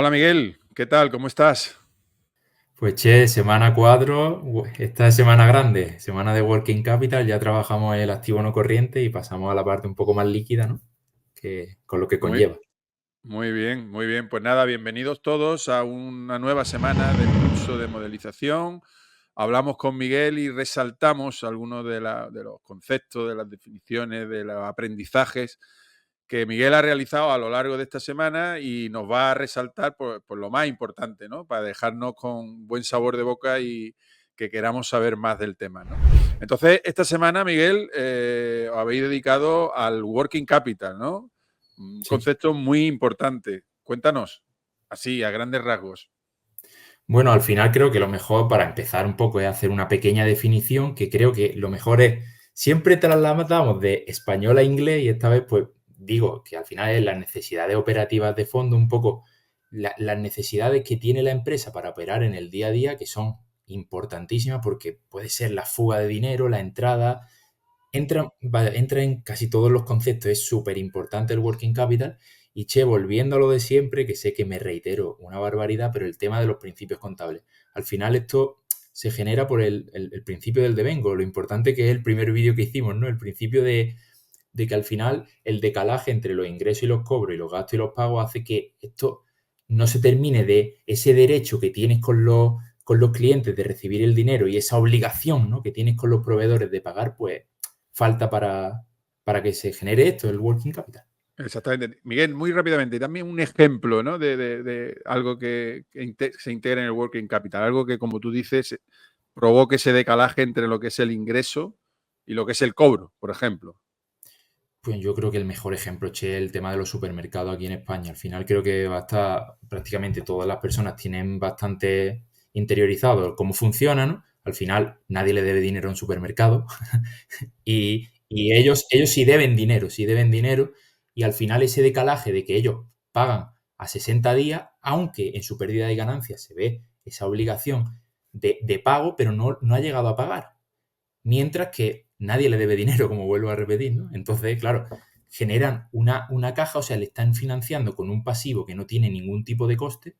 Hola Miguel, ¿qué tal? ¿Cómo estás? Pues che, semana 4, esta es semana grande, semana de Working Capital, ya trabajamos el activo no corriente y pasamos a la parte un poco más líquida, ¿no? Que, con lo que Muy, conlleva. muy bien, muy bien. Pues nada, bienvenidos todos a una nueva semana del curso de modelización. Hablamos con Miguel y resaltamos algunos de los conceptos, de las definiciones, de los aprendizajes que Miguel ha realizado a lo largo de esta semana y nos va a resaltar por lo más importante, ¿no? Para dejarnos con buen sabor de boca y que queramos saber más del tema, ¿no? Entonces, esta semana, Miguel, os habéis dedicado al working capital, ¿no? Un Sí. concepto muy importante. Cuéntanos, así, a grandes rasgos. Bueno, al final creo que lo mejor para empezar un poco es hacer una pequeña definición, que creo que lo mejor es, siempre trasladamos de español a inglés y esta vez pues digo que al final es las necesidades operativas de fondo, un poco las necesidades que tiene la empresa para operar en el día a día, que son importantísimas porque puede ser la fuga de dinero, la entrada, entra en casi todos los conceptos, es súper importante el working capital. Y che, volviendo a lo de siempre, que sé que me reitero una barbaridad, pero el tema de los principios contables. Al final esto se genera por el principio del devengo, lo importante que es el primer vídeo que hicimos, ¿no? El principio de que al final el decalaje entre los ingresos y los cobros y los gastos y los pagos hace que esto no se termine de ese derecho que tienes con los clientes de recibir el dinero y esa obligación, ¿no? que tienes con los proveedores de pagar, pues falta para que se genere esto, el working capital. Exactamente. Miguel, muy rápidamente, también un ejemplo, ¿no? De algo que se integra en el working capital, algo que, como tú dices, provoque ese decalaje entre lo que es el ingreso y lo que es el cobro, por ejemplo. Pues yo creo que el mejor ejemplo, che, es el tema de los supermercados aquí en España. Al final creo que prácticamente todas las personas tienen bastante interiorizado cómo funciona, ¿no? Al final nadie le debe dinero a un supermercado y ellos sí deben dinero y al final ese decalaje de que ellos pagan a 60 días, aunque en su pérdida de ganancias se ve esa obligación de pago, pero no ha llegado a pagar. Mientras que nadie le debe dinero, como vuelvo a repetir, ¿no? Entonces, claro, generan una caja, o sea, le están financiando con un pasivo que no tiene ningún tipo de coste,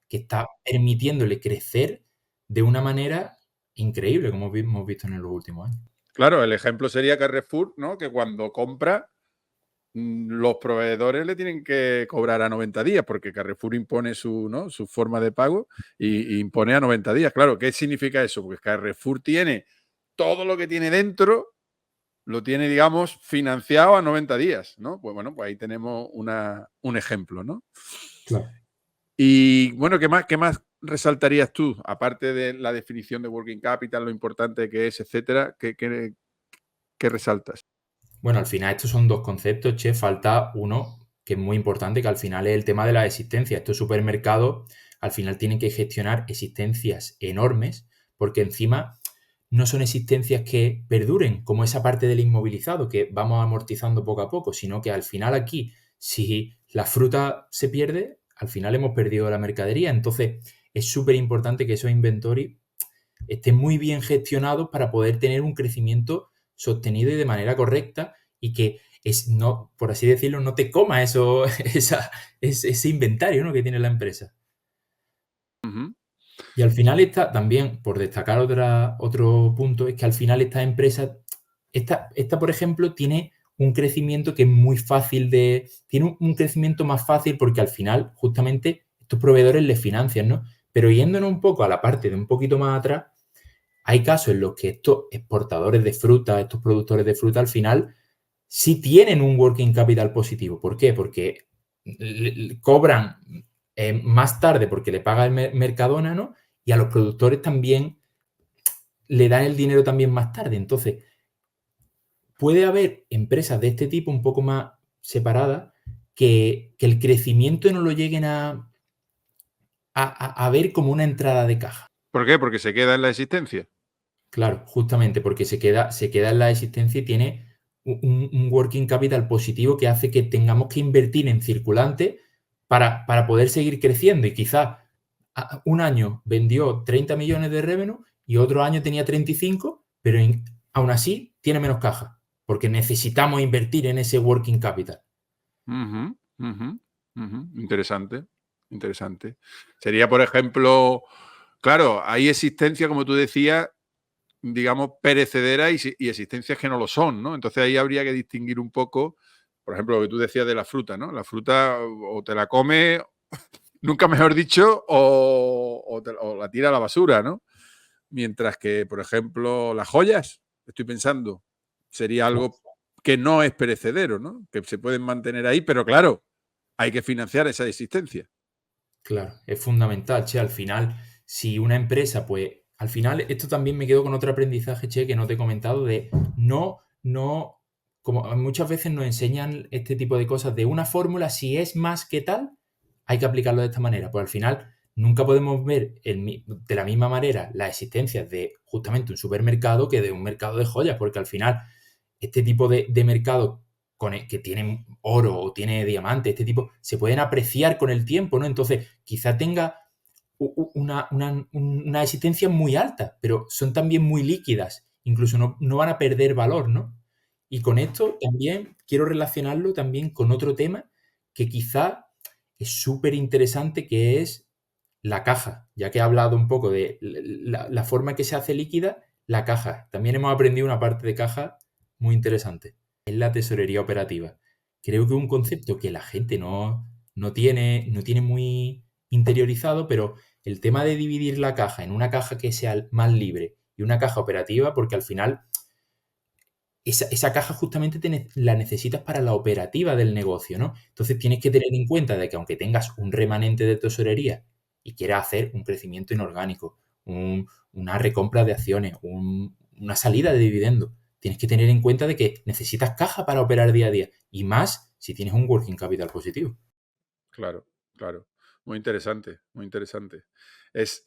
que está permitiéndole crecer de una manera increíble, como hemos visto en los últimos años. Claro, el ejemplo sería Carrefour, ¿no? Que cuando compra, los proveedores le tienen que cobrar a 90 días, porque Carrefour impone su, ¿no? su forma de pago y impone a 90 días. Claro, ¿qué significa eso? Porque Carrefour tiene todo lo que tiene dentro, lo tiene, digamos, financiado a 90 días, ¿no? Pues bueno, pues ahí tenemos un ejemplo, ¿no? Claro. Y bueno, qué más resaltarías tú? Aparte de la definición de working capital, lo importante que es, etcétera, qué resaltas? Bueno, al final estos son dos conceptos, che, falta uno que es muy importante, que al final es el tema de la existencia. Estos supermercados al final tienen que gestionar existencias enormes, porque encima no son existencias que perduren, como esa parte del inmovilizado que vamos amortizando poco a poco, sino que al final aquí, si la fruta se pierde, al final hemos perdido la mercadería. Entonces, es súper importante que esos inventorios estén muy bien gestionados para poder tener un crecimiento sostenido y de manera correcta y que no, por así decirlo, no te coma ese inventario, ¿no? que tiene la empresa. Ujú. Y al final está también, por destacar otro punto, es que al final esta empresa, esta, por ejemplo, tiene un crecimiento que es muy fácil tiene un crecimiento más fácil porque al final, justamente, estos proveedores le financian, ¿no? Pero yéndonos un poco a la parte de un poquito más atrás, hay casos en los que estos exportadores de fruta, estos productores de fruta, al final sí tienen un working capital positivo. ¿Por qué? Porque cobran más tarde porque le paga el Mercadona, ¿no? Y a los productores también le dan el dinero también más tarde. Entonces, puede haber empresas de este tipo un poco más separadas que el crecimiento no lo lleguen a ver como una entrada de caja. ¿Por qué? Porque se queda en la existencia. Claro, justamente porque se queda en la existencia y tiene un working capital positivo que hace que tengamos que invertir en circulante para poder seguir creciendo. Y quizás un año vendió 30 millones de revenue y otro año tenía 35, pero aún así tiene menos caja, porque necesitamos invertir en ese working capital. Ujú, ujú, ujú. Interesante. interesante. Sería, por ejemplo, claro, hay existencia, como tú decías, digamos, perecederas y existencias que no lo son, ¿no? Entonces ahí habría que distinguir un poco, por ejemplo, lo que tú decías de la fruta, ¿no? La fruta o te la comes, nunca mejor dicho, o la tira a la basura, ¿no? Mientras que, por ejemplo, las joyas, estoy pensando, sería algo que no es perecedero, ¿no? Que se pueden mantener ahí, pero claro, hay que financiar esa existencia. Claro, es fundamental, che, al final, si una empresa, pues, al final, esto también me quedo con otro aprendizaje, che, que no te he comentado, de no, como muchas veces nos enseñan este tipo de cosas, de una fórmula, si es más que tal, hay que aplicarlo de esta manera. Pues al final, nunca podemos ver de la misma manera la existencia de justamente un supermercado que de un mercado de joyas, porque al final, este tipo de mercado que tienen oro o tiene diamante, este tipo, se pueden apreciar con el tiempo, ¿no? Entonces, quizá tenga una existencia muy alta, pero son también muy líquidas, incluso no van a perder valor, ¿no? Y con esto también quiero relacionarlo también con otro tema que quizá es súper interesante, que es la caja. Ya que he hablado un poco de la forma que se hace líquida, la caja. También hemos aprendido una parte de caja muy interesante. Es la tesorería operativa. Creo que es un concepto que la gente no tiene muy interiorizado, pero el tema de dividir la caja en una caja que sea más libre y una caja operativa, porque al final esa caja justamente la necesitas para la operativa del negocio, ¿no? Entonces tienes que tener en cuenta de que aunque tengas un remanente de tesorería y quieras hacer un crecimiento inorgánico, una recompra de acciones, una salida de dividendo, tienes que tener en cuenta de que necesitas caja para operar día a día y más si tienes un working capital positivo. Claro, claro. Muy interesante, muy interesante. Es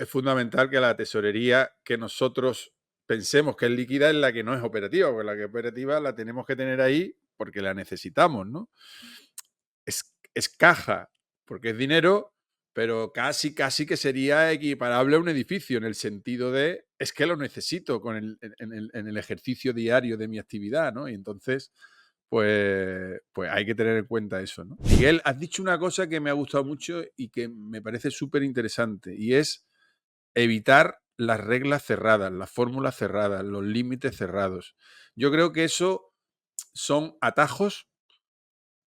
fundamental que la tesorería que nosotros pensemos que es líquida es la que no es operativa, porque la que es operativa la tenemos que tener ahí porque la necesitamos, ¿no? Es caja, porque es dinero, pero casi, casi que sería equiparable a un edificio en el sentido de, es que lo necesito en el ejercicio diario de mi actividad, ¿no? Y entonces, pues hay que tener en cuenta eso, ¿no? Miguel, has dicho una cosa que me ha gustado mucho y que me parece súper interesante, y es evitar las reglas cerradas, las fórmulas cerradas, los límites cerrados. Yo creo que eso son atajos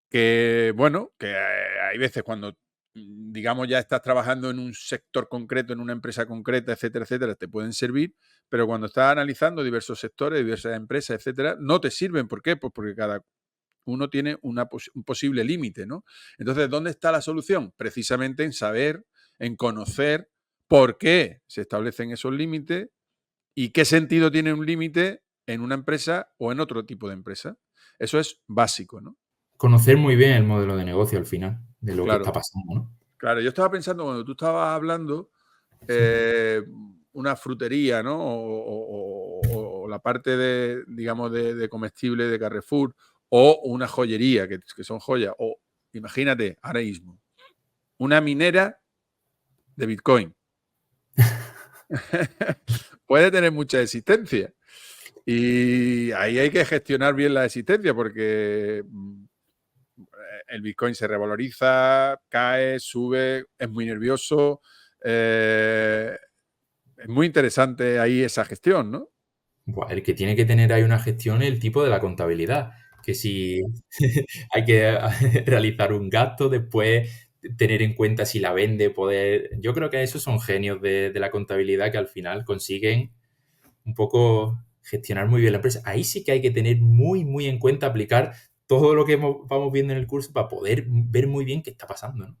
que, bueno, que hay veces cuando, digamos, ya estás trabajando en un sector concreto, en una empresa concreta, etcétera, etcétera, te pueden servir, pero cuando estás analizando diversos sectores, diversas empresas, etcétera, no te sirven. ¿Por qué? Pues porque cada uno tiene un posible límite, ¿no? Entonces, ¿dónde está la solución? Precisamente en saber, en conocer por qué se establecen esos límites y qué sentido tiene un límite en una empresa o en otro tipo de empresa. Eso es básico, ¿no? Conocer muy bien el modelo de negocio al final, de lo que está Claro. pasando, ¿no? Claro, yo estaba pensando cuando tú estabas hablando, Sí. eh, una frutería, ¿no? O la parte de, digamos, de comestible de Carrefour, o una joyería, que son joyas, o imagínate, ahora mismo, una minera de Bitcoin. Puede tener mucha existencia. Y ahí hay que gestionar bien la existencia porque el Bitcoin se revaloriza, cae, sube, es muy nervioso. Es muy interesante ahí esa gestión, ¿no? Buah, el que tiene que tener ahí una gestión es el tipo de la contabilidad, que si hay que realizar un gasto, después tener en cuenta si la vende, poder... Yo creo que esos son genios de la contabilidad que al final consiguen un poco gestionar muy bien la empresa. Ahí sí que hay que tener muy, muy en cuenta aplicar todo lo que vamos viendo en el curso para poder ver muy bien qué está pasando, ¿no?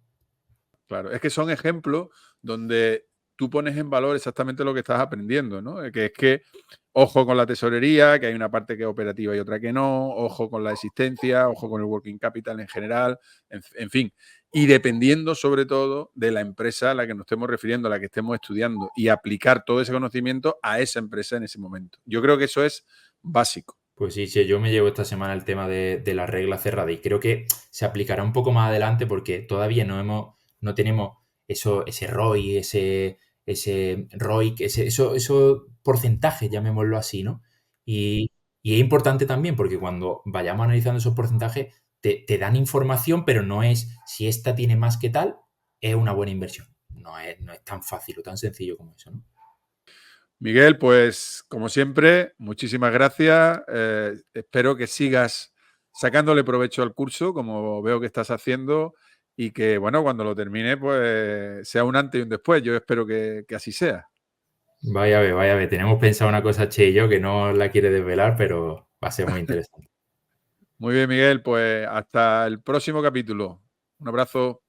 Claro, es que son ejemplos donde tú pones en valor exactamente lo que estás aprendiendo, ¿no? Que es que, ojo con la tesorería, que hay una parte que es operativa y otra que no, ojo con la existencia, ojo con el working capital en general, en fin. Y dependiendo sobre todo de la empresa a la que nos estemos refiriendo, a la que estemos estudiando, y aplicar todo ese conocimiento a esa empresa en ese momento. Yo creo que eso es básico. Pues sí, sí, yo me llevo esta semana el tema de la regla cerrada y creo que se aplicará un poco más adelante porque todavía no tenemos ese ROI, ese ROIC, esos porcentajes, llamémoslo así, ¿no? Y es importante también porque cuando vayamos analizando esos porcentajes te dan información, pero no es si esta tiene más que tal, es una buena inversión. No es tan fácil o tan sencillo como eso, ¿no? Miguel, pues como siempre, muchísimas gracias. Espero que sigas sacándole provecho al curso, como veo que estás haciendo, y que, bueno, cuando lo termine, pues sea un antes y un después. Yo espero que así sea. Vaya a ver. Tenemos pensado una cosa, Che y yo, que no la quiere desvelar, pero va a ser muy interesante. Muy bien, Miguel, pues hasta el próximo capítulo. Un abrazo.